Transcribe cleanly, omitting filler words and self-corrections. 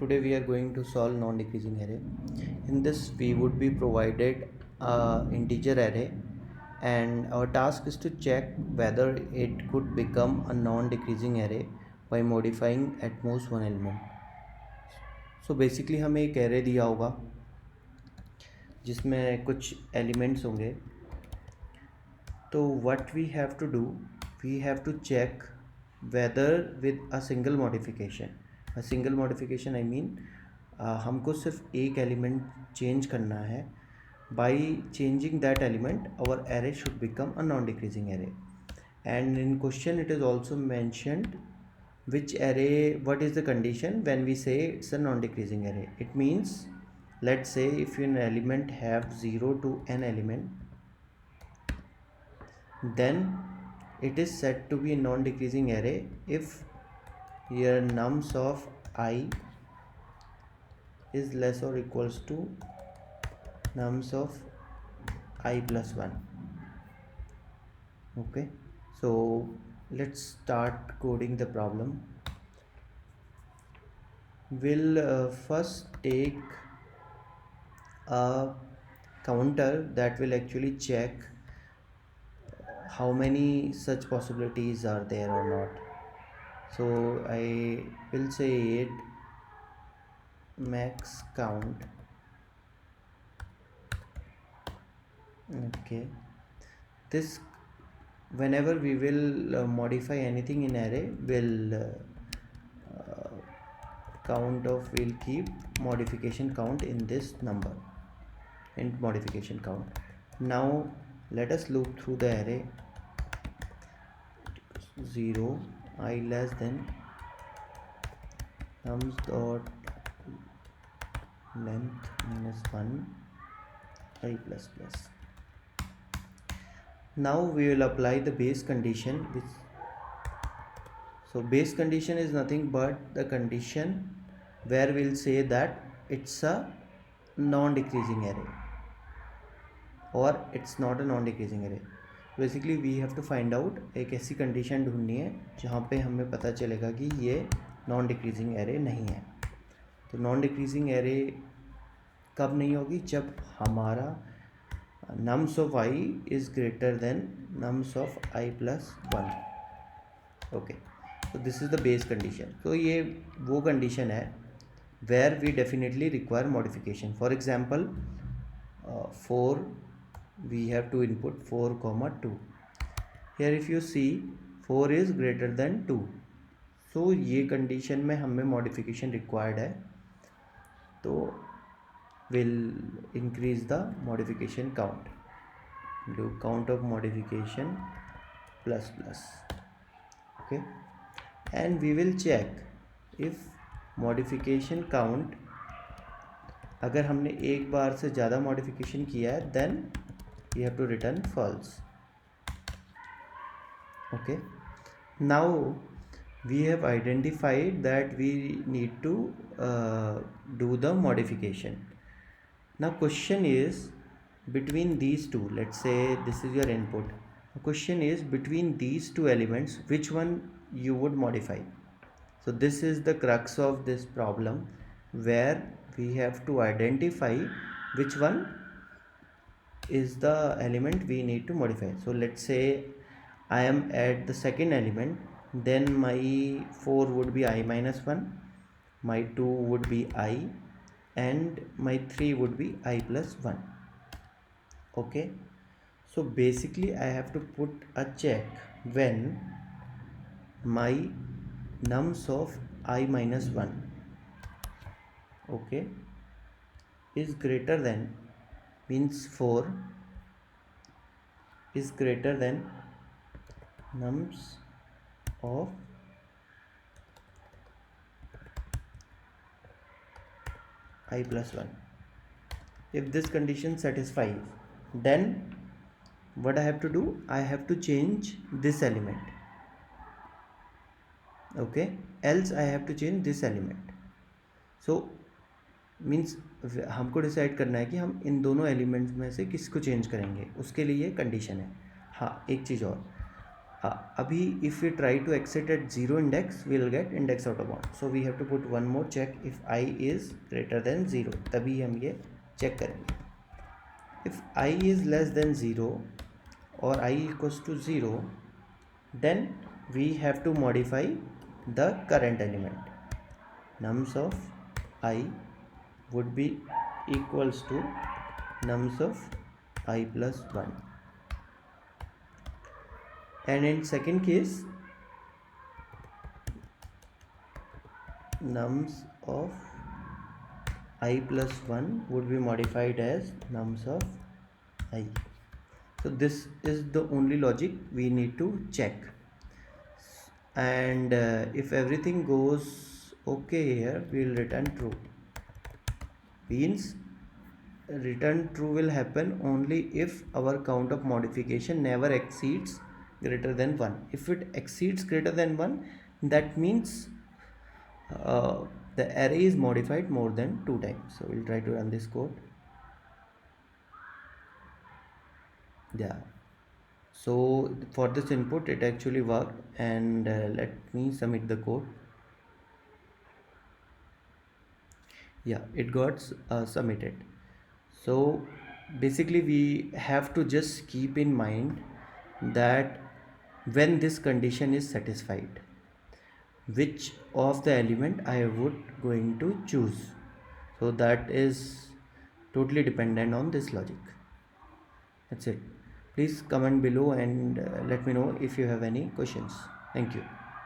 Today we are going to solve non-decreasing array. In this we would be provided a integer array and our task is to check whether it could become a non-decreasing array by modifying at most one element. So basically हमें एक array दिया होगा जिसमें कुछ elements होंगे. तो what we have to do, we have to check whether with a single modification I mean हमको सिर्फ एक एलिमेंट चेंज करना है. By changing that element our array should become a non decreasing array. And in question it is also mentioned which array, what is the condition when we say it's a non-decreasing array. It means, let's say if an element have 0 to n element, then it is said to be a non-decreasing array if your nums of I is less or equals to nums of I plus 1. Okay, so let's start coding the problem. We'll first take a counter that will actually check how many such possibilities are there or not. So I will say it max count. Okay, this whenever we will modify anything in array, will we'll keep modification count in this number, in modification count. Now let us loop through the array. 0 I less than nums dot length minus 1 I plus plus. Now we will apply the base condition, so base condition is nothing but the condition where we'll say that it's a non-decreasing array or it's not a non-decreasing array. Basically we have to find out एक ऐसी condition ढूंढनी है जहाँ पे हमें पता चलेगा कि ये non-decreasing array नहीं है. तो non-decreasing array कब नहीं होगी? जब हमारा nums of I is greater than nums of I plus 1. Okay, so this is the base condition. So ये वो condition है where we definitely require modification. For example, 4, we have to input 4 comma 2. Here if you see 4 is greater than 2, so ये condition में हमें modification required है. तो will increase the modification count, do count of modification plus plus. Okay, and we will check if modification count अगर हमने एक बार से ज़्यादा modification किया है then we have to return false. Okay, now we have identified that we need to do the modification. Now question is between these two, let's say this is your input. The question is between these two elements which one you would modify. So this is the crux of this problem where we have to identify which one is the element we need to modify. So let's say I am at the second element, then my 4 would be I minus 1, my 2 would be I, and my 3 would be I plus 1. Okay, so basically I have to put a check when my nums of I minus 1, okay, is greater than, means 4 is greater than nums of I plus 1. If this condition satisfies, then what I have to do, I have to change this element. Okay, else I have to change this element. So means हमको decide करना है कि हम इन दोनों elements में से किसको change करेंगे, उसके लिए कंडीशन है. हाँ, एक चीज़ और, abhi if we try to exit at 0 index, we will get index out of bound. So we have to put one more check if I is greater than 0, तभी हम ये check करेंगे. If I is less than 0 or I equals to 0, then we have to modify the current element. Nums of I would be equals to nums of I plus 1. And in second case, nums of I plus 1 would be modified as nums of I. So this is the only logic we need to check. And if everything goes okay here, we will return true. Means return true will happen only if our count of modification never exceeds greater than 1. If it exceeds greater than 1, that means the array is modified more than 2 times. So we'll try to run this code. Yeah, so for this input it actually worked, and let me submit the code. Yeah, it got submitted. So basically we have to just keep in mind that when this condition is satisfied, which of the element I would going to choose. So that is totally dependent on this logic. That's it. Please comment below and let me know if you have any questions. Thank you.